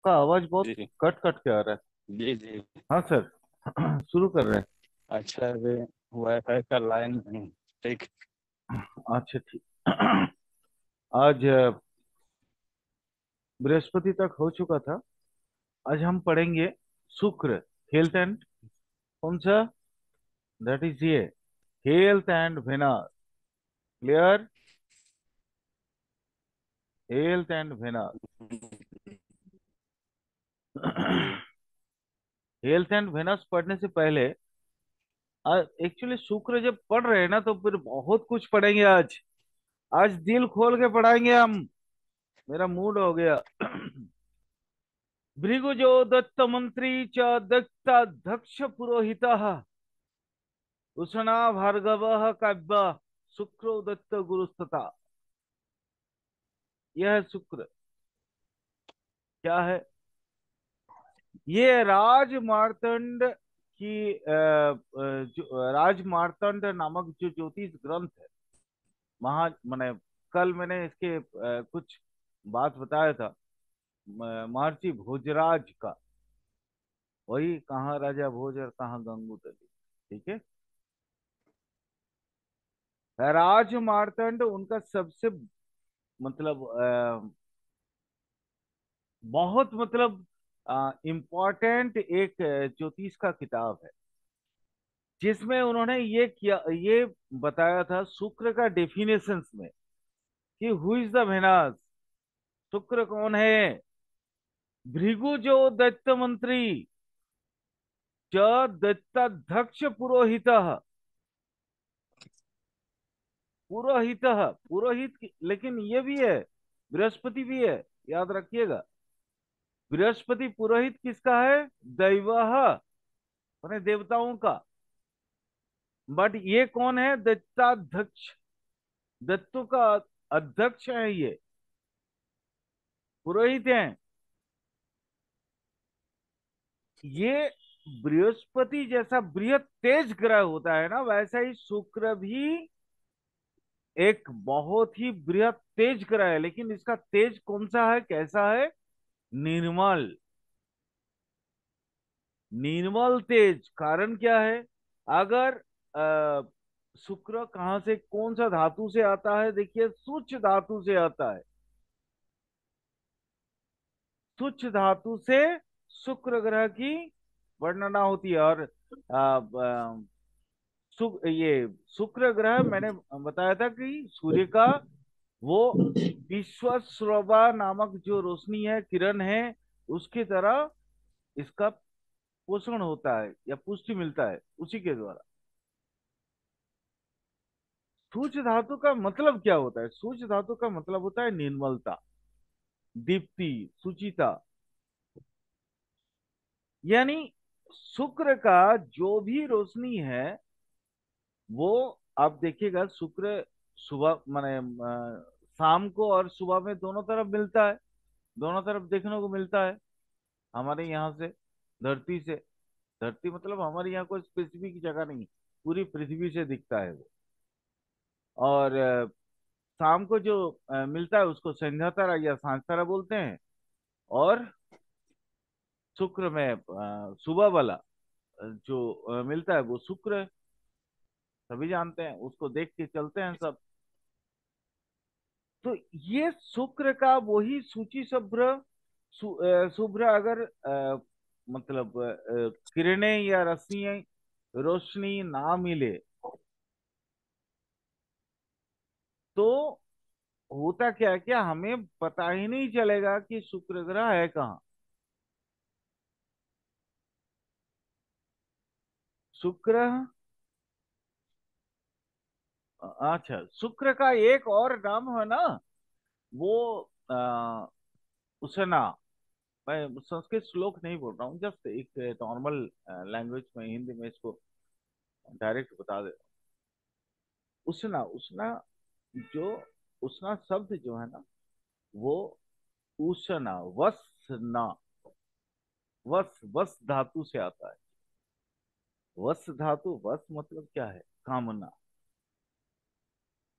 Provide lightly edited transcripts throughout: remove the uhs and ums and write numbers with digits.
का आवाज बहुत जी कट कट के आ रहा है। जी जी। हाँ सर। शुरू कर रहे अच्छा अभी वाईफाई का लाइन नहीं। ठीक। हैं। अच्छा ठीक। आज बृहस्पति तक हो चुका था। आज हम पढ़ेंगे शुक्र, हेल्थ एंड, कौन सा, दैट इज ये, health and Venus. Clear? Health and Venus. जी हेल्थ एंड वेनस पढ़ने से पहले एक्चुअली शुक्र जब पढ़ रहे हैं ना तो फिर बहुत कुछ पढ़ेंगे आज। आज दिल खोल के पढ़ाएंगे हम। मेरा मूड हो गया। भृगुजो दत्त मंत्री च दत्ताध्यक्ष पुरोहितः उषणा भार्गवः काव्य शुक्रो दत्त गुरुस्तथा। यह है शुक्र। क्या है? ये राज मार्तंड की जो राज मार्तंड नामक जो ज्योतिष ग्रंथ है, महा मैंने कल मैंने इसके कुछ बात बताया था। महर्षि भोजराज का, वही कहाँ राजा भोज और कहाँ गंगू तली। ठीक है। राज मार्तंड उनका सबसे मतलब बहुत मतलब इम्पोर्टेंट एक ज्योतिष का किताब है, जिसमें उन्होंने ये किया, ये बताया था शुक्र का डेफिनेशंस में कि हु इज द वेनस, शुक्र कौन है। भृगु जो दैत्य मंत्री च दैत्याध्यक्ष पुरोहित। पुरोहित, लेकिन ये भी है, बृहस्पति भी है, याद रखिएगा। बृहस्पति पुरोहित किसका है? दैवः, माने देवताओं का। बट ये कौन है? दत्ताध्यक्ष, दत्तों का अध्यक्ष है ये, पुरोहित हैं ये। बृहस्पति जैसा बृहत तेज ग्रह होता है ना, वैसा ही शुक्र भी एक बहुत ही बृहत तेज ग्रह है। लेकिन इसका तेज कौन सा है, कैसा है? निर्मल, निर्मल तेज। कारण क्या है? अगर शुक्र कहाँ से, कौन सा धातु से आता है? देखिए, सूक्ष्म धातु से आता है। सूक्ष्म धातु से शुक्र ग्रह की वर्णना होती है। और ये शुक्र ग्रह मैंने बताया था कि सूर्य का वो विश्वश्रवा नामक जो रोशनी है, किरण है, उसकी तरह इसका पोषण होता है या पुष्टि मिलता है उसी के द्वारा। सूक्ष्म धातु का मतलब क्या होता है? सूक्ष्म धातु का मतलब होता है निर्मलता, दीप्ति, सुचिता। यानी शुक्र का जो भी रोशनी है वो, आप देखिएगा, शुक्र सुबह माने शाम को और सुबह में दोनों तरफ मिलता है, दोनों तरफ देखने को मिलता है। हमारे यहाँ से, धरती से, धरती मतलब हमारे यहाँ कोई स्पेसिफिक जगह नहीं, पूरी पृथ्वी से दिखता है वो। और शाम को जो मिलता है उसको संध्या तारा या सांझ तारा बोलते हैं। और शुक्र में सुबह वाला जो मिलता है वो शुक्र है। सभी जानते हैं, उसको देख के चलते हैं सब। तो ये शुक्र का वही सूची शुभ्र, शुभ्र अगर मतलब किरणें या रश्मियां, रोशनी ना मिले तो होता क्या है, क्या हमें पता ही नहीं चलेगा कि शुक्र ग्रह है कहाँ। शुक्र, अच्छा, शुक्र का एक और नाम है ना, वो उशना। मैं संस्कृत श्लोक नहीं बोल रहा हूँ, जस्ट एक नॉर्मल लैंग्वेज में, हिंदी में इसको डायरेक्ट बता दे। उष्णा, उष्णा, जो उष्णा शब्द जो है ना, वो उष्णा, वसना, वस धातु से आता है। वस धातु, वस मतलब क्या है? कामना।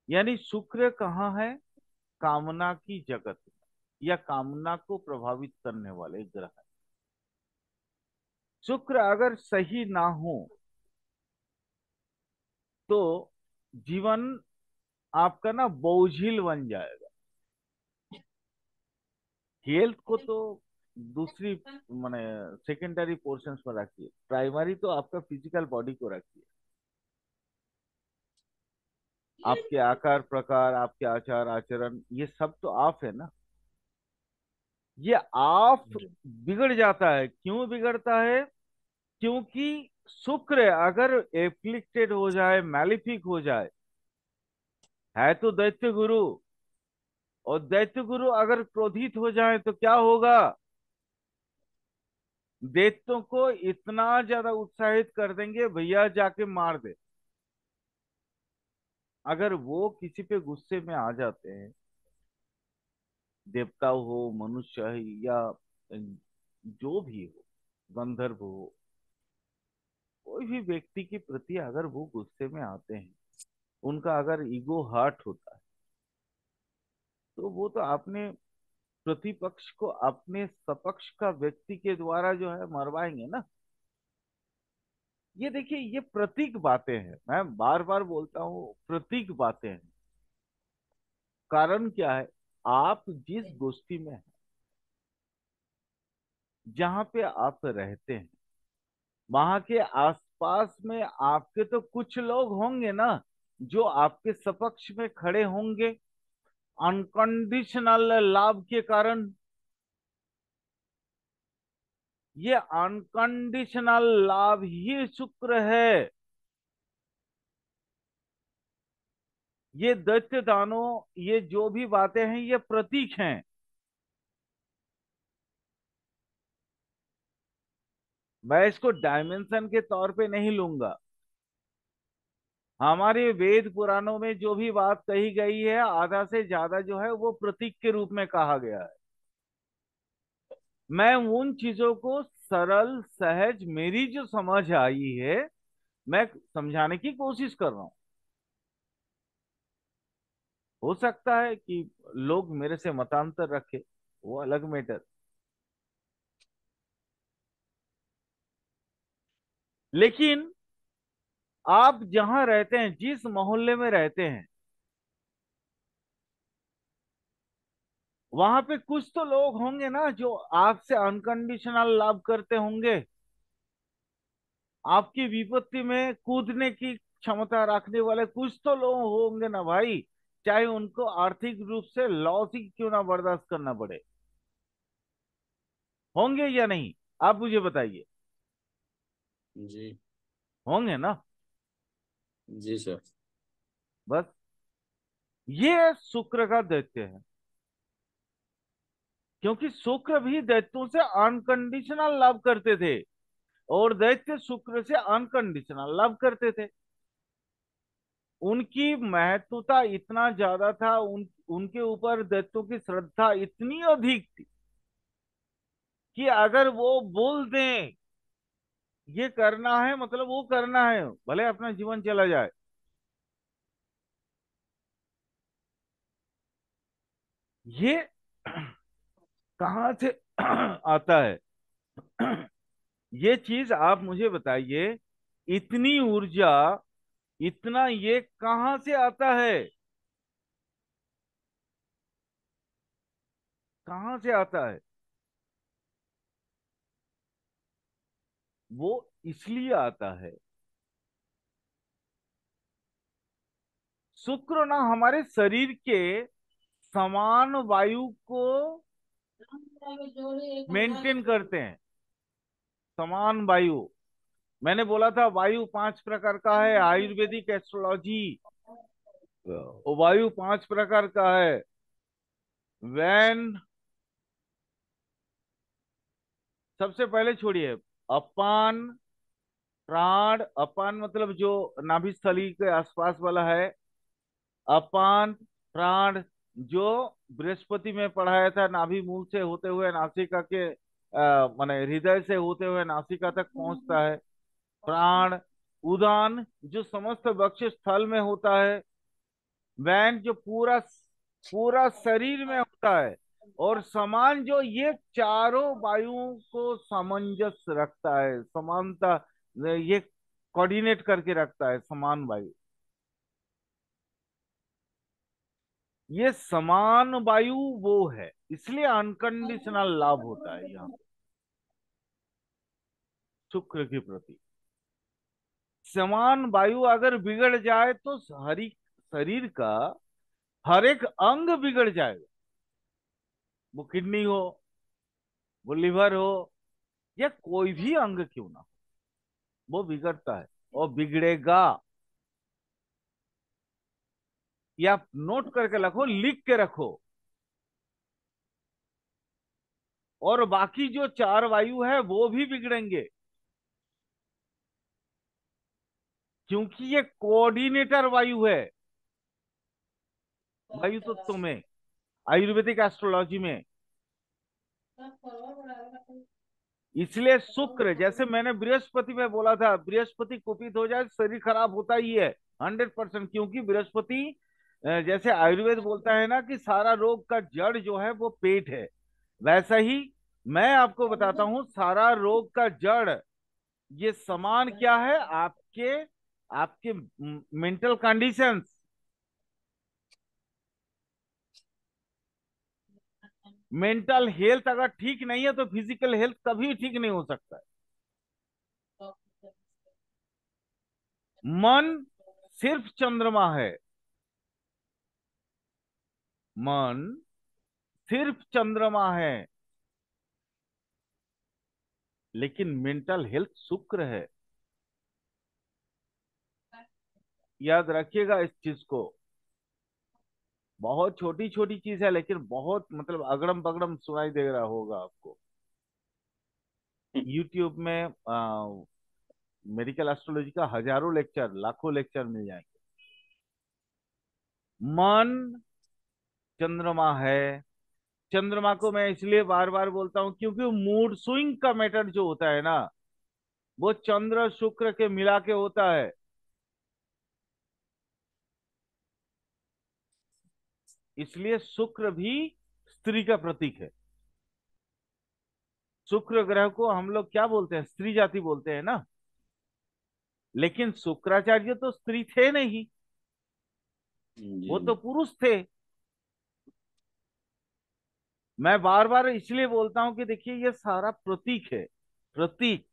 यानी शुक्र कहाँ है? कामना की जगत में। या कामना को प्रभावित करने वाले ग्रह हैं। शुक्र अगर सही ना हो तो जीवन आपका ना बोझिल बन जाएगा। हेल्थ को तो दूसरी माने सेकेंडरी पोर्शंस पर रखिए, प्राइमरी तो आपका फिजिकल बॉडी को रखिए। आपके आकार प्रकार, आपके आचार आचरण, ये सब तो आप है ना। ये आप बिगड़ जाता है। क्यों बिगड़ता है? क्योंकि शुक्र अगर एफ्लिक्टेड हो जाए, मैलिफिक हो जाए, है तो दैत्य गुरु, और दैत्य गुरु अगर क्रोधित हो जाए तो क्या होगा? दैत्यों को इतना ज्यादा उत्साहित कर देंगे, भैया जाके मार दे। अगर वो किसी पे गुस्से में आ जाते हैं, देवता हो, मनुष्य है, या जो भी हो, गंधर्व हो, कोई भी व्यक्ति के प्रति अगर वो गुस्से में आते हैं, उनका अगर ईगो हर्ट होता है, तो वो तो अपने प्रतिपक्ष को अपने सपक्ष का व्यक्ति के द्वारा जो है मरवाएंगे ना। ये देखिए, ये प्रतीक बातें हैं, मैं बार बार बोलता हूँ, प्रतीक बातें हैं। कारण क्या है? आप जिस गोष्ठी में हैं, जहां पे आप रहते हैं, वहां के आसपास में आपके तो कुछ लोग होंगे ना, जो आपके सपक्ष में खड़े होंगे अनकंडीशनल लाभ के कारण। ये अनकंडीशनल लाभ ही शुक्र है। ये दैत्य दानों, ये जो भी बातें हैं, ये प्रतीक हैं। मैं इसको डायमेंशन के तौर पे नहीं लूंगा। हमारे वेद पुराणों में जो भी बात कही गई है, आधा से ज्यादा जो है वो प्रतीक के रूप में कहा गया है। मैं उन चीजों को सरल सहज, मेरी जो समझ आई है, मैं समझाने की कोशिश कर रहा हूं। हो सकता है कि लोग मेरे से मतांतर रखे, वो अलग मैटर। लेकिन आप जहां रहते हैं, जिस मोहल्ले में रहते हैं, वहां पे कुछ तो लोग होंगे ना जो आपसे अनकंडीशनल लाभ करते होंगे। आपकी विपत्ति में कूदने की क्षमता रखने वाले कुछ तो लोग होंगे ना भाई, चाहे उनको आर्थिक रूप से लॉस ही क्यों ना बर्दाश्त करना पड़े। होंगे या नहीं? आप मुझे बताइए। जी। होंगे ना? जी सर। बस, ये शुक्र का दैत्य है। क्योंकि शुक्र भी दैत्यों से अनकंडीशनल लाभ करते थे, और दैत्य शुक्र से अनकंडीशनल लाभ करते थे। उनकी महत्वता इतना ज्यादा था, उनके ऊपर दैत्यों की श्रद्धा इतनी अधिक थी कि अगर वो बोल दें ये करना है, मतलब वो करना है, भले अपना जीवन चला जाए। ये कहाँ से आता है? ये चीज आप मुझे बताइए। इतनी ऊर्जा, इतना ये कहाँ से आता है? कहाँ से आता है? वो इसलिए आता है, शुक्र ना हमारे शरीर के समान वायु को मेंटेन करते हैं। समान वायु, मैंने बोला था वायु 5 प्रकार का है, आयुर्वेदिक एस्ट्रोलॉजी। वायु 5 प्रकार का है। वैन, सबसे पहले छोड़िए, अपान, प्राण, अपान मतलब जो नाभि स्थली के आसपास वाला है, अपान, प्राण, जो बृहस्पति में पढ़ाया था, नाभि मूल से होते हुए नासिका के माने हृदय से होते हुए नासिका तक पहुंचता है। प्राण, उदान जो समस्त वक्ष स्थल में होता है। वैन जो पूरा पूरा शरीर में होता है। और समान जो ये चारों वायुओं को सामंजस्य रखता है, समानता, ये कोऑर्डिनेट करके रखता है, समान वायु। ये समान वायु वो है, इसलिए अनकंडीशनल लाभ होता है यहाँ शुक्र के प्रति। समान वायु अगर बिगड़ जाए तो हरी शरीर का हर एक अंग बिगड़ जाएगा। वो किडनी हो, वो लिवर हो, या कोई भी अंग क्यों ना हो, वो बिगड़ता है और बिगड़ेगा। ये आप नोट करके रखो, लिख के रखो। और बाकी जो चार वायु है वो भी बिगड़ेंगे, क्योंकि ये कोऑर्डिनेटर वायु है वायु तत्व में, आयुर्वेदिक एस्ट्रोलॉजी में। इसलिए शुक्र, जैसे मैंने बृहस्पति में बोला था, बृहस्पति कुपित हो जाए शरीर खराब होता ही है 100%, क्योंकि बृहस्पति जैसे आयुर्वेद बोलता है ना कि सारा रोग का जड़ जो है वो पेट है, वैसा ही मैं आपको बताता हूं सारा रोग का जड़ ये समान क्या है, आपके आपके मेंटल कंडीशंस। मेंटल हेल्थ अगर ठीक नहीं है तो फिजिकल हेल्थ कभी ठीक नहीं हो सकता है। मन सिर्फ चंद्रमा है, मन सिर्फ चंद्रमा है, लेकिन मेंटल हेल्थ शुक्र है। याद रखिएगा इस चीज को। बहुत छोटी छोटी चीज है, लेकिन बहुत मतलब अगड़म बगड़म सुनाई दे रहा होगा आपको। यूट्यूब में मेडिकल एस्ट्रोलॉजी का हजारों लेक्चर, लाखों लेक्चर मिल जाएंगे। मन चंद्रमा है। चंद्रमा को मैं इसलिए बार बार बोलता हूं क्योंकि मूड स्विंग का मैटर जो होता है ना, वो चंद्र शुक्र के मिला के होता है। इसलिए शुक्र भी स्त्री का प्रतीक है। शुक्र ग्रह को हम लोग क्या बोलते हैं, स्त्री जाति बोलते हैं ना। लेकिन शुक्राचार्य तो स्त्री थे नहीं, जी। वो तो पुरुष थे। मैं बार बार इसलिए बोलता हूं कि देखिए ये सारा प्रतीक है, प्रतीक।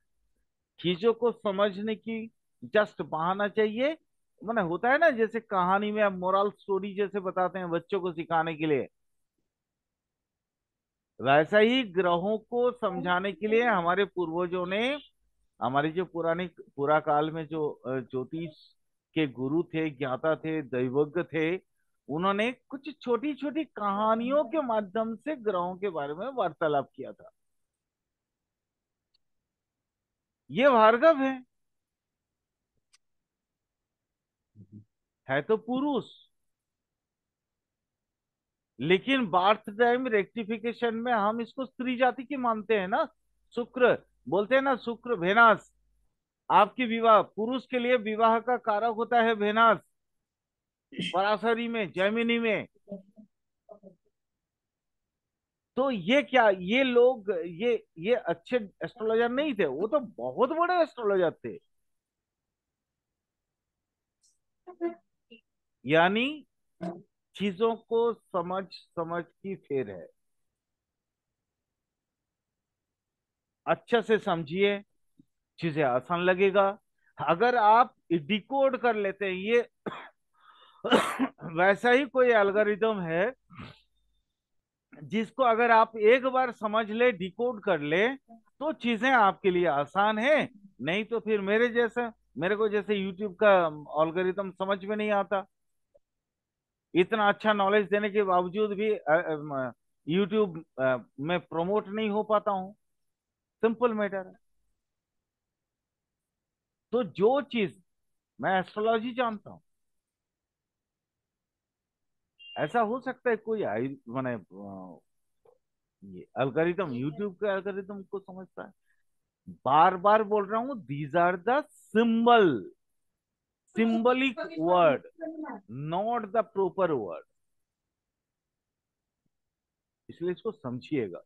चीजों को समझने की जस्ट बहाना चाहिए। मैंने होता है ना, जैसे कहानी में अब मोरल स्टोरी जैसे बताते हैं बच्चों को सिखाने के लिए, वैसा ही ग्रहों को समझाने के लिए हमारे पूर्वजों ने, हमारे जो पुराने पुरा काल में जो ज्योतिष के गुरु थे, ज्ञाता थे, दैवज्ञ थे, उन्होंने कुछ छोटी छोटी कहानियों के माध्यम से ग्रहों के बारे में वार्तालाप किया था। ये भार्गव है तो पुरुष, लेकिन बार्थ टाइम रेक्टिफिकेशन में हम इसको स्त्री जाति की मानते हैं ना। शुक्र, बोलते हैं ना शुक्र भेनास। आपकी विवाह, पुरुष के लिए विवाह का कारक होता है भेनास, पराशरी में, जैमिनी में। तो ये क्या, ये लोग, ये अच्छे एस्ट्रोलॉजर नहीं थे, वो तो बहुत बड़े एस्ट्रोलॉजर थे। यानी चीजों को समझ समझ की फेर है। अच्छे से समझिए, चीजें आसान लगेगा। अगर आप डिकोड कर लेते हैं ये वैसा ही कोई एल्गोरिदम है जिसको अगर आप एक बार समझ ले, डिकोड कर ले, तो चीजें आपके लिए आसान है। नहीं तो फिर मेरे जैसा, मेरे को जैसे यूट्यूब का एल्गोरिदम समझ में नहीं आता, इतना अच्छा नॉलेज देने के बावजूद भी यूट्यूब में प्रमोट नहीं हो पाता हूँ। सिंपल मैटर है। तो जो चीज मैं एस्ट्रोलॉजी जानता हूँ, ऐसा हो सकता है कोई आई मैंने ये एल्गोरिदम, यूट्यूब के एल्गोरिदम को समझता है। बार बार बोल रहा हूं, these are the symbol, symbolic word, not the proper word. इसलिए इसको समझिएगा।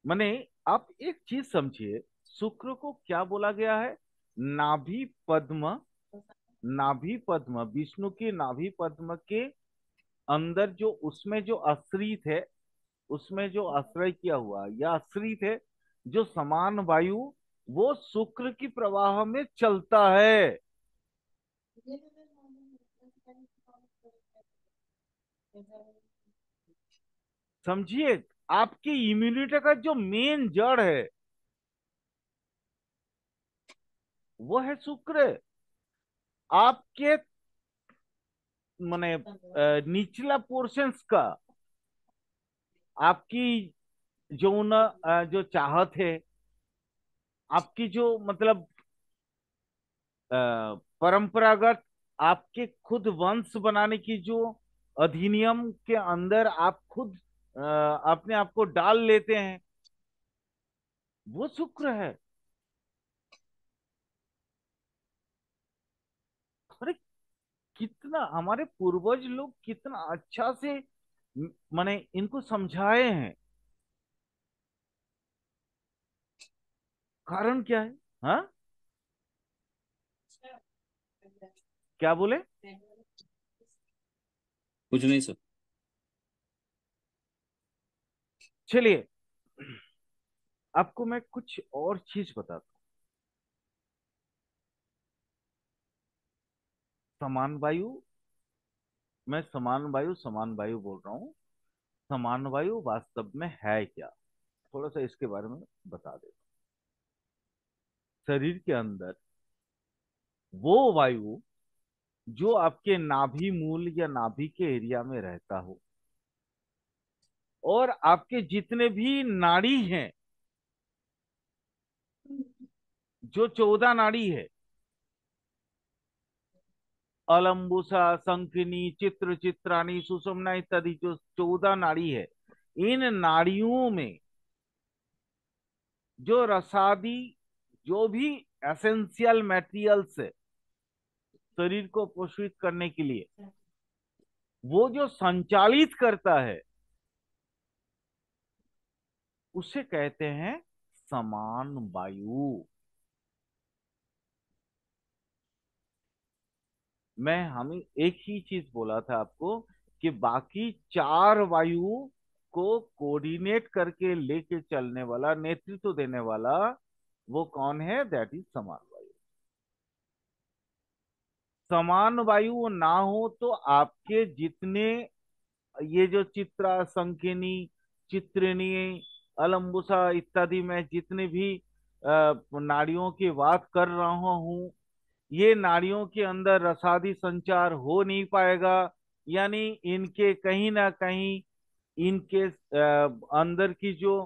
माने आप एक चीज समझिए, शुक्र को क्या बोला गया है? नाभि पद्म। नाभि पद्म, विष्णु की नाभि पद्म के अंदर जो, उसमें जो आश्रित है, उसमें जो आश्रय किया हुआ या आश्रित है, जो समान वायु, वो शुक्र की प्रवाह में चलता है। समझिए, आपकी इम्यूनिटी का जो मेन जड़ है वो है शुक्र। आपके माने निचला पोर्शंस का, आपकी जो न जो चाहत है, आपकी जो मतलब अ, परंपरागत आपके खुद वंश बनाने की जो अधिनियम के अंदर आप खुद अपने आप को डाल लेते हैं, वो शुक्र है। अरे कितना हमारे पूर्वज लोग कितना अच्छा से माने इनको समझाए हैं। कारण क्या है? हाँ, क्या बोले? कुछ नहीं सर। चलिए, आपको मैं कुछ और चीज बताता हूँ। समान वायु, मैं समान वायु बोल रहा हूँ। समान वायु वास्तव में है क्या, थोड़ा सा इसके बारे में बता दे। शरीर के अंदर वो वायु जो आपके नाभि मूल या नाभि के एरिया में रहता हो, और आपके जितने भी नाड़ी हैं, जो 14 नाड़ी है, अलम्बुसा, संकिनी, चित्र, चित्राणी, सुषुम्ना इत्यादि, जो 14 नाड़ी है, इन नाड़ियों में जो रसादी, जो भी एसेंशियल मटेरियल्स है शरीर को पोषित करने के लिए, वो जो संचालित करता है, उसे कहते हैं समान वायु। मैं हमें एक ही चीज बोला था आपको कि बाकी 4 वायु को कोऑर्डिनेट करके लेके चलने वाला, नेतृत्व देने वाला, वो कौन है? दैट इज समान वायु। समान वायु ना हो तो आपके जितने ये जो चित्रा, संकिनी, चित्रिणी, अलम्बुसा इत्यादि में जितने भी नाड़ियों की बात कर रहा हूं, ये नाड़ियों के अंदर रसादी संचार हो नहीं पाएगा। यानी इनके कहीं ना कहीं, इनके अंदर की जो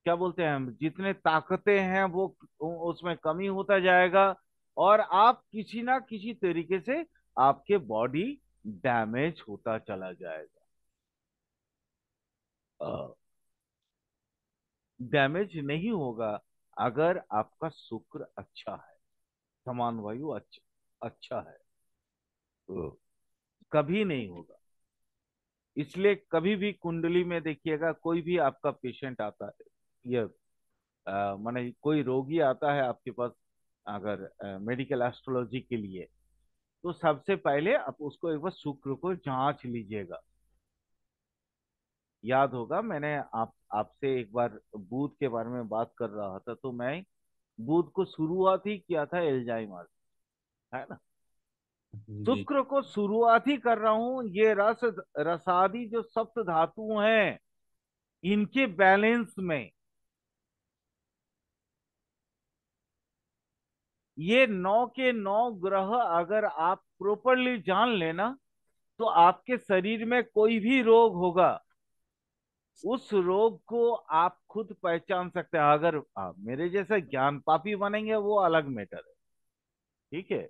क्या बोलते हैं हम, जितने ताकतें हैं वो उसमें कमी होता जाएगा, और आप किसी ना किसी तरीके से आपके बॉडी डैमेज होता चला जाएगा। डैमेज नहीं होगा अगर आपका शुक्र अच्छा है, समान वायु अच्छा है, तो कभी नहीं होगा। इसलिए कभी भी कुंडली में देखिएगा, कोई भी आपका पेशेंट आता है, ये माने कोई रोगी आता है आपके पास, अगर मेडिकल एस्ट्रोलॉजी के लिए, तो सबसे पहले आप उसको एक बार शुक्र को जांच लीजिएगा। याद होगा मैंने आपसे एक बार बुध के बारे में बात कर रहा था, तो मैं बुध को शुरुआत ही किया था एल्जाइमर, है ना। जी। शुक्र को शुरुआत ही कर रहा हूं, ये रसादी जो सप्त धातु हैं, इनके बैलेंस में। ये 9 के 9 ग्रह अगर आप प्रॉपरली जान लेना, तो आपके शरीर में कोई भी रोग होगा, उस रोग को आप खुद पहचान सकते हैं। अगर आप मेरे जैसे ज्ञान पापी बनेंगे, वो अलग मैटर है, ठीक है,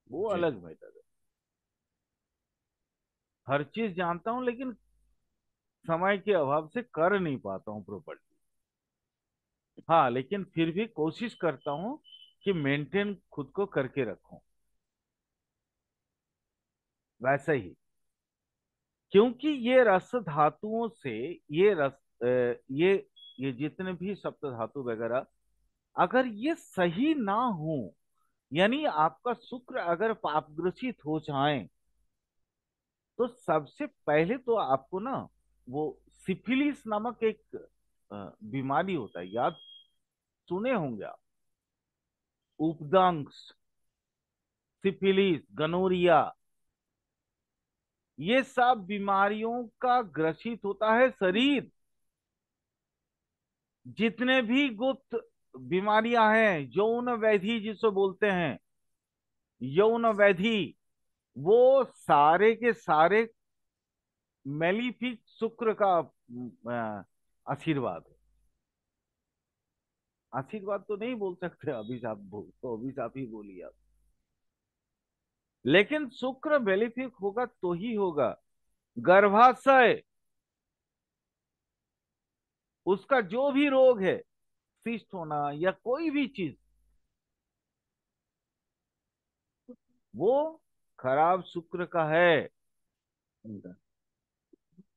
वो जी। अलग मैटर है। हर चीज जानता हूं, लेकिन समय के अभाव से कर नहीं पाता हूँ प्रॉपरली। हाँ, लेकिन फिर भी कोशिश करता हूँ कि मेंटेन खुद को करके रखूं, वैसे ही। क्योंकि ये रस धातुओं से, ये रस ये जितने भी सप्त धातु वगैरह, अगर ये सही ना हो, यानी आपका शुक्र अगर पापग्रसित हो जाए, तो सबसे पहले तो आपको ना वो सिफिलिस नामक एक बीमारी होता है, याद सुने होंगे आप। उपदंश, सिफिलिस, गनोरिया, ये सब बीमारियों का ग्रसित होता है शरीर। जितने भी गुप्त बीमारियां हैं, यौन व्याधि जिसको बोलते हैं, यौन व्याधि, वो सारे के सारे मेलिफिक शुक्र का आशीर्वाद है। आशीर्वाद तो नहीं बोल सकते, अभिशाप बोल तो अभिशाप ही बोलिए आप। लेकिन शुक्र मेलिफिक होगा तो ही होगा। गर्भाशय, उसका जो भी रोग है, सिस्ट होना या कोई भी चीज, वो खराब शुक्र का है।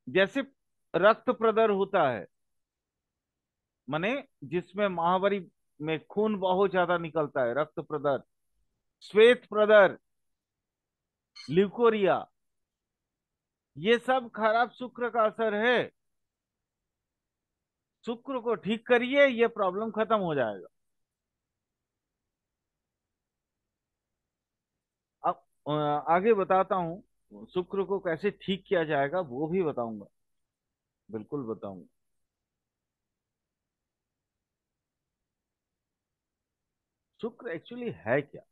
जैसे रक्त प्रदर होता है, माने जिसमें महावरी में खून बहुत ज्यादा निकलता है, रक्त प्रदर, श्वेत प्रदर, ल्यूकोरिया, ये सब खराब शुक्र का असर है। शुक्र को ठीक करिए, ये प्रॉब्लम खत्म हो जाएगा। अब आगे बताता हूं शुक्र को कैसे ठीक किया जाएगा, वो भी बताऊंगा, बिल्कुल बताऊंगा। शुक्र एक्चुअली है क्या?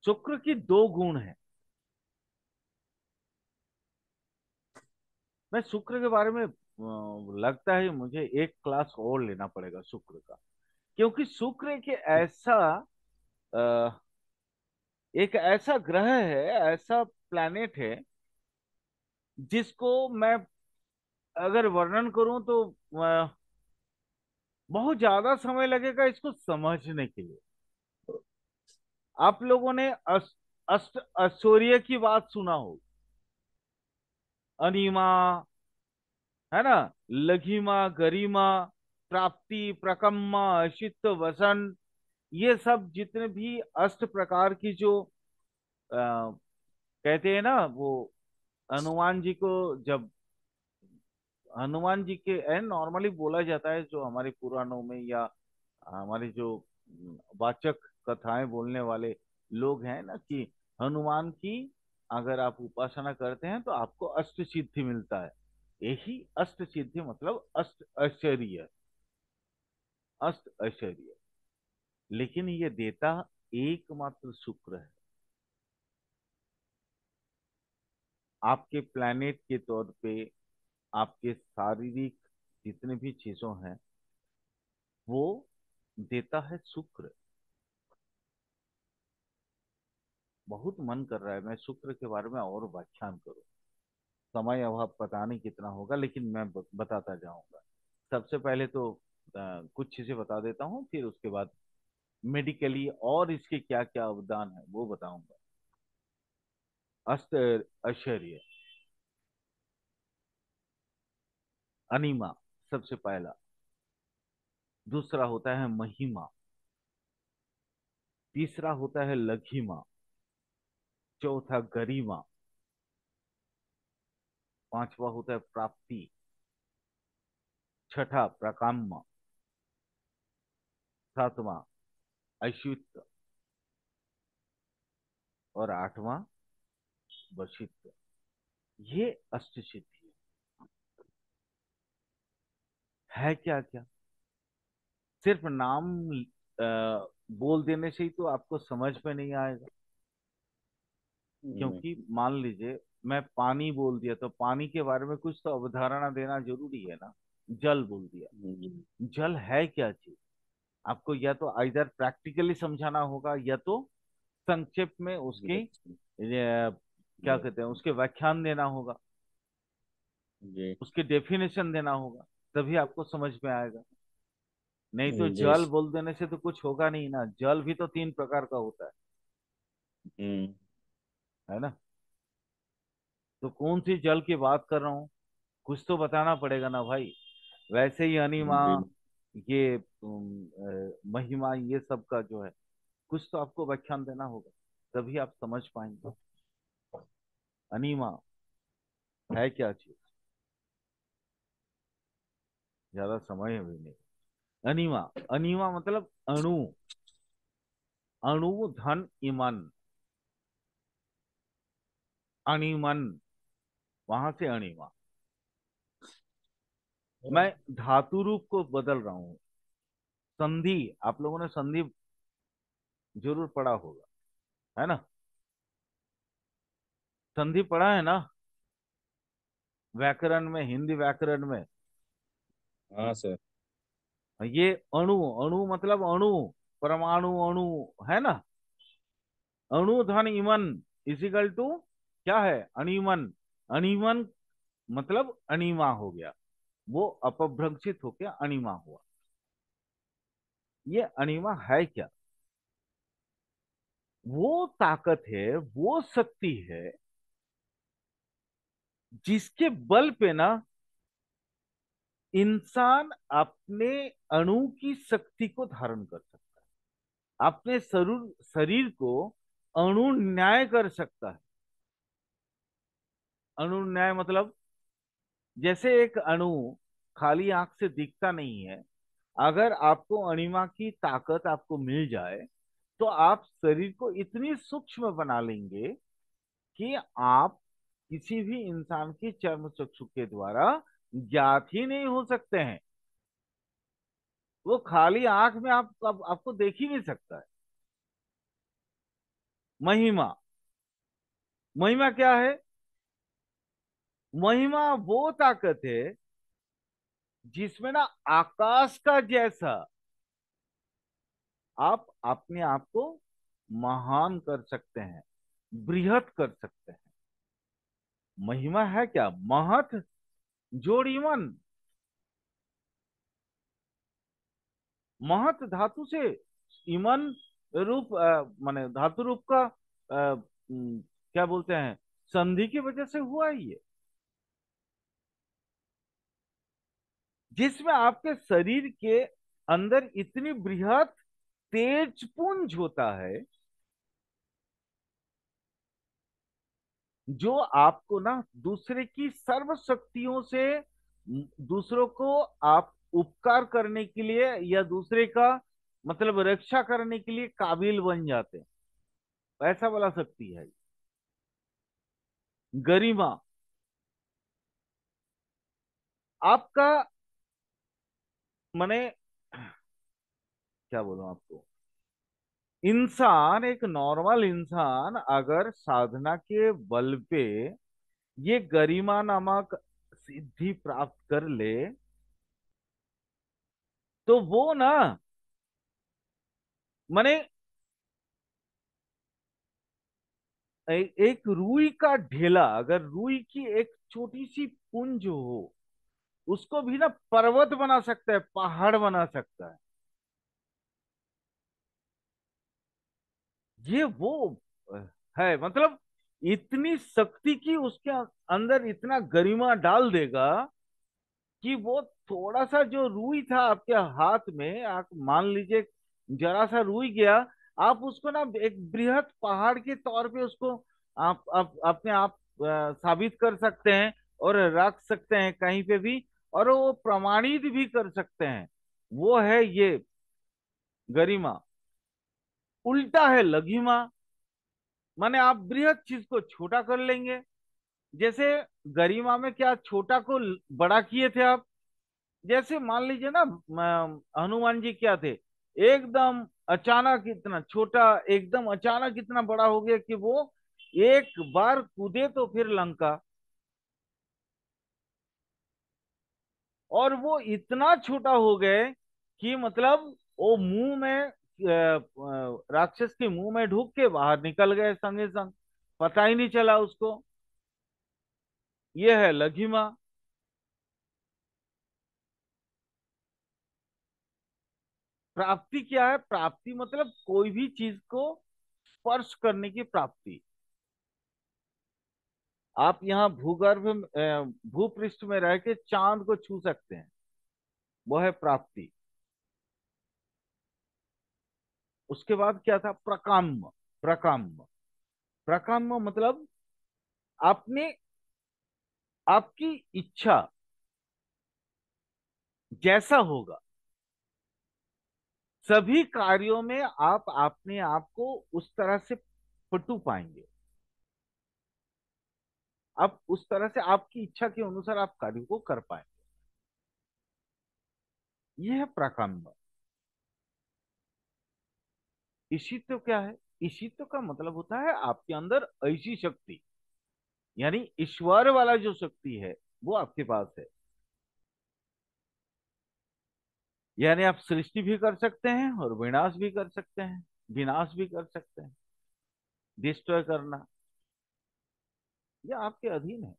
शुक्र की दो गुण है। मैं शुक्र के बारे में लगता है मुझे एक क्लास और लेना पड़ेगा शुक्र का, क्योंकि शुक्र अ, एक ऐसा ग्रह है, ऐसा प्लैनेट है, जिसको मैं अगर वर्णन करूं तो बहुत ज्यादा समय लगेगा इसको समझने के लिए। आप लोगों ने अष्ट ऐश्वर्य की बात सुना हो, अनिमा, है ना, लघिमा, गरिमा, प्राप्ति, प्रकम्मा, अशित, वसन, ये सब जितने भी अष्ट प्रकार की जो कहते हैं ना, वो हनुमान जी को, जब हनुमान जी के नॉर्मली बोला जाता है, जो हमारे पुराणों में या हमारे जो वाचक कथाएं बोलने वाले लोग हैं ना, कि हनुमान की अगर आप उपासना करते हैं तो आपको अष्ट सिद्धि मिलता है। यही अष्ट सिद्धि मतलब अष्ट ऐश्वर्य, अष्ट ऐश्वर्य। लेकिन ये देता एकमात्र शुक्र है। आपके प्लैनेट के तौर पे आपके शारीरिक जितने भी चीजों हैं, वो देता है शुक्र। बहुत मन कर रहा है मैं शुक्र के बारे में और व्याख्यान करूं, समय अभाव पता नहीं कितना होगा, लेकिन मैं बताता जाऊंगा। सबसे पहले तो कुछ चीजें बता देता हूँ, फिर उसके बाद मेडिकली और इसके क्या क्या अवदान है वो बताऊंगा। अष्ट ऐश्वर्य, अनिमा सबसे पहला, दूसरा होता है महिमा, तीसरा होता है लघिमा, चौथा गरिमा, पांचवा होता है प्राप्ति, छठा प्रकाम्य, सातवां ऐश्वित, और आठवां वशिष्ठ। ये अष्ट सिद्धि है। क्या क्या सिर्फ नाम बोल देने से ही तो आपको समझ में नहीं आएगा। क्योंकि मान लीजिए मैं पानी बोल दिया, तो पानी के बारे में कुछ तो अवधारणा देना जरूरी है ना। जल बोल दिया, जल है क्या चीज, आपको या तो आइदर प्रैक्टिकली समझाना होगा, या तो संक्षेप में उसके क्या कहते हैं, उसके व्याख्यान देना होगा, जी उसके डेफिनेशन देना होगा, तभी आपको समझ में आएगा। नहीं तो जी। जल बोल देने से तो कुछ होगा नहीं ना। जल भी तो तीन प्रकार का होता हम्म। है ना। तो कौन सी जल की बात कर रहा हूँ, कुछ तो बताना पड़ेगा ना भाई। वैसे ही अनिमा, जी। ये महिमा, ये सब का जो है कुछ तो आपको व्याख्यान देना होगा, तभी आप समझ पाएंगे अनिमा है क्या चीज। ज्यादा समय भी नहीं। अनिमा, अनिमा मतलब अणु, अणु धन ईमन, अणिमन, वहां से अणिमा। मैं धातु रूप को बदल रहा हूं। संधि, आप लोगों ने संधि जरूर पढ़ा होगा, है ना। संधि पढ़ा है ना, व्याकरण में, हिंदी व्याकरण में। हाँ सर। ये अणु, अणु मतलब अणु, परमाणु अणु, है ना। अणु धन ईमन इजिकल टू क्या है, अणिमन। अणिमन मतलब अणिमा हो गया, वो अपभ्रंशित होकर अणिमा हुआ। ये अणिमा है क्या, वो ताकत है, वो शक्ति है जिसके बल पे ना इंसान अपने अणु की शक्ति को धारण कर सकता है, अपने शरीर शरीर को अणु न्याय कर सकता है। अणु न्याय मतलब, जैसे एक अणु खाली आंख से दिखता नहीं है, अगर आपको अणिमा की ताकत आपको मिल जाए तो आप शरीर को इतनी सूक्ष्म बना लेंगे कि आप किसी भी इंसान की चर्म चक्षु के द्वारा ज्ञात ही नहीं हो सकते हैं। वो खाली आंख में आपको देख ही नहीं सकता है। महिमा, महिमा क्या है, महिमा वो ताकत है जिसमें ना आकाश का जैसा आप अपने आप को महान कर सकते हैं, बृहत कर सकते हैं। महिमा है क्या, महत जोड़ ईमन। महत धातु से ईमन रूप, माने धातु रूप का क्या बोलते हैं, संधि की वजह से हुआ है ये, जिसमें आपके शरीर के अंदर इतनी बृहत तेज पुंज होता है जो आपको ना दूसरे की सर्व शक्तियों से दूसरों को आप उपकार करने के लिए या दूसरे का मतलब रक्षा करने के लिए काबिल बन जाते हैं, ऐसा वाला शक्ति है। गरिमा, आपका माने क्या बोलूं आपको, इंसान, एक नॉर्मल इंसान अगर साधना के बल पे ये गरिमा नामक सिद्धि प्राप्त कर ले तो वो ना माने एक रुई का ढेला, अगर रुई की एक छोटी सी पुंज हो उसको भी ना पर्वत बना सकता है, पहाड़ बना सकता है। ये वो है, मतलब इतनी शक्ति की उसके अंदर इतना गरिमा डाल देगा कि वो थोड़ा सा जो रुई था आपके हाथ में, आप मान लीजिए जरा सा रुई गया, आप उसको ना एक बृहद पहाड़ के तौर पे उसको आप अपने आप साबित कर सकते हैं और रख सकते हैं कहीं पे भी, और वो प्रमाणित भी कर सकते हैं। वो है ये गरिमा। उल्टा है लघिमा, माने आप बृहद चीज को छोटा कर लेंगे। जैसे गरिमा में क्या, छोटा को बड़ा किए थे आप। जैसे मान लीजिए ना, हनुमान जी क्या थे, एकदम अचानक इतना छोटा, एकदम अचानक इतना बड़ा हो गया कि वो एक बार कूदे तो फिर लंका। और वो इतना छोटा हो गए कि मतलब वो मुंह में राक्षस के मुंह में ढुक के बाहर निकल गए संगे संग, पता ही नहीं चला उसको। ये है लघिमा। प्राप्ति क्या है, प्राप्ति मतलब कोई भी चीज को स्पर्श करने की प्राप्ति। आप यहाँ भूगर्भ भूपृष्ठ में रह के चांद को छू सकते हैं, वो है प्राप्ति। उसके बाद क्या था? प्रकाम्य। प्रकाम्य, प्रकाम्य मतलब आपने, आपकी इच्छा जैसा होगा सभी कार्यों में आप अपने आप को उस तरह से पटु पाएंगे। आप उस तरह से आपकी इच्छा के अनुसार आप कार्य को कर पाएंगे। यह है प्राकाम्य। ईशित्व क्या है? ईशित्व का मतलब होता है आपके अंदर ऐसी शक्ति, यानी ईश्वर वाला जो शक्ति है वो आपके पास है। यानी आप सृष्टि भी कर सकते हैं और विनाश भी कर सकते हैं, विनाश भी कर सकते हैं, डिस्ट्रॉय करना, यह आपके अधीन है।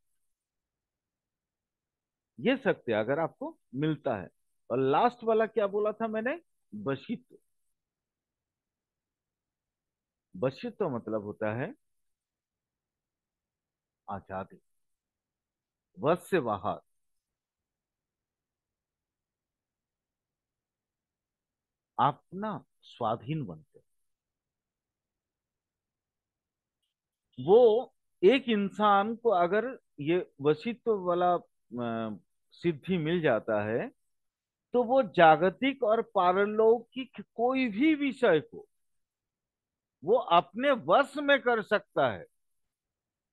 ये शक्ति अगर आपको मिलता है। और लास्ट वाला क्या बोला था मैंने? वशित्व। वशित्व मतलब होता है आजादी, वश से बाहर। आप ना स्वाधीन बनते। वो एक इंसान को अगर ये वशित्व वाला सिद्धि मिल जाता है तो वो जागतिक और पारलौकिक कोई भी विषय को वो अपने वश में कर सकता है।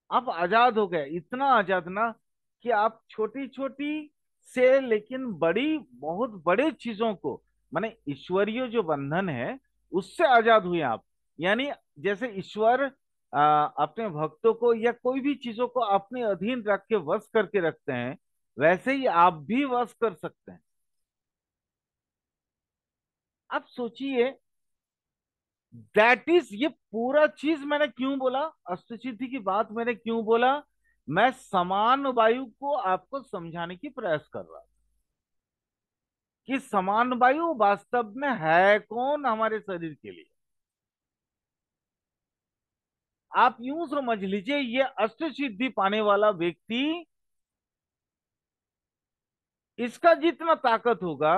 आप आजाद हो गए, इतना आजाद ना कि आप छोटी छोटी से लेकिन बड़ी, बहुत बड़े चीजों को, माने ईश्वरीय जो बंधन है उससे आजाद हुए आप। यानी जैसे ईश्वर अपने भक्तों को या कोई भी चीजों को अपने अधीन रख के वश करके रखते हैं, वैसे ही आप भी वश कर सकते हैं। आप सोचिए, दैट इज, ये पूरा चीज मैंने क्यों बोला, अष्टसिद्धि की बात मैंने क्यों बोला? मैं समान वायु को आपको समझाने की प्रयास कर रहा कि समान वायु वास्तव में है कौन हमारे शरीर के लिए। आप यूं समझ लीजिए, ये अष्ट सिद्धि पाने वाला व्यक्ति, इसका जितना ताकत होगा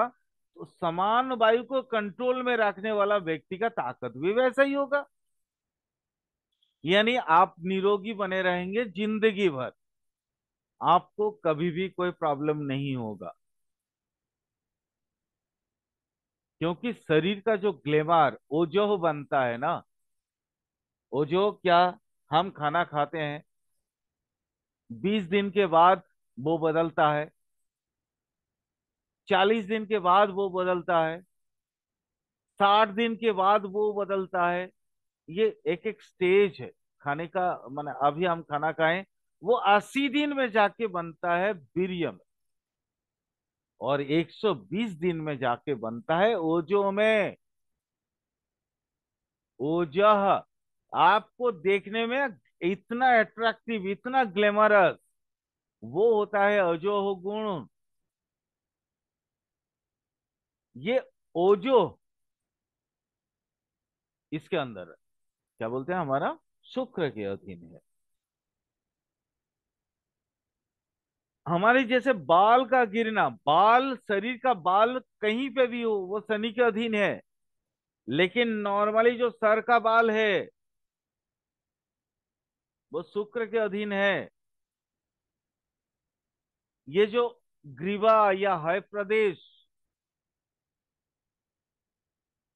तो समान वायु को कंट्रोल में रखने वाला व्यक्ति का ताकत भी वैसा ही होगा। यानी आप निरोगी बने रहेंगे जिंदगी भर, आपको कभी भी कोई प्रॉब्लम नहीं होगा। क्योंकि शरीर का जो ग्लेमार ओजो बनता है ना, ओजो क्या, हम खाना खाते हैं, 20 दिन के बाद वो बदलता है, 40 दिन के बाद वो बदलता है, 60 दिन के बाद वो बदलता है। ये एक एक स्टेज है खाने का। माने अभी हम खाना खाएं, वो 80 दिन में जाके बनता है वीर्य में, और 120 दिन में जाके बनता है ओजो में। ओजह आपको देखने में इतना अट्रैक्टिव, इतना ग्लैमरस, वो होता है अजोह गुण। ये ओजो इसके अंदर है। क्या बोलते हैं, हमारा शुक्र के अधीन है। हमारे जैसे बाल का गिरना, बाल, शरीर का बाल कहीं पे भी हो वो शनि के अधीन है। लेकिन नॉर्मली जो सर का बाल है वो शुक्र के अधीन है। ये जो ग्रीवा या है प्रदेश,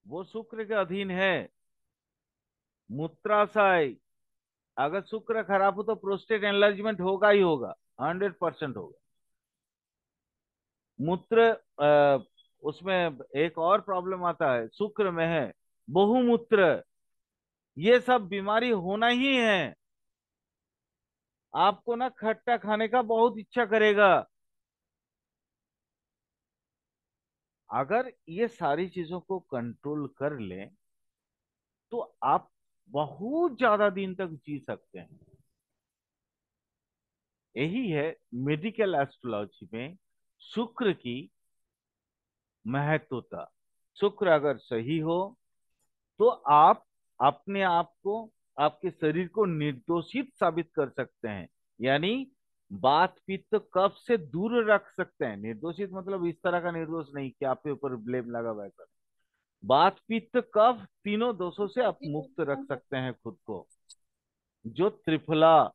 वो शुक्र के अधीन है। मूत्राशय, अगर शुक्र खराब हो तो प्रोस्टेट एनलार्जमेंट होगा ही होगा, 100% होगा। मूत्र उसमें एक और प्रॉब्लम आता है, शुक्र में है बहुमूत्र। ये सब बीमारी होना ही है। आपको ना खट्टा खाने का बहुत इच्छा करेगा। अगर ये सारी चीजों को कंट्रोल कर लें तो आप बहुत ज्यादा दिन तक जी सकते हैं। यही है मेडिकल एस्ट्रोलॉजी में शुक्र की महत्वता। शुक्र अगर सही हो तो आप अपने आप को, आपके शरीर को निर्दोषित साबित कर सकते हैं। यानी बात पित्त कफ से दूर रख सकते हैं। निर्दोषित मतलब इस तरह का निर्दोष नहीं कि आपके ऊपर ब्लेम लगा हुआ है सर। बात पित्त कफ तीनों दोषों से आप मुक्त रख सकते हैं खुद को। जो त्रिफला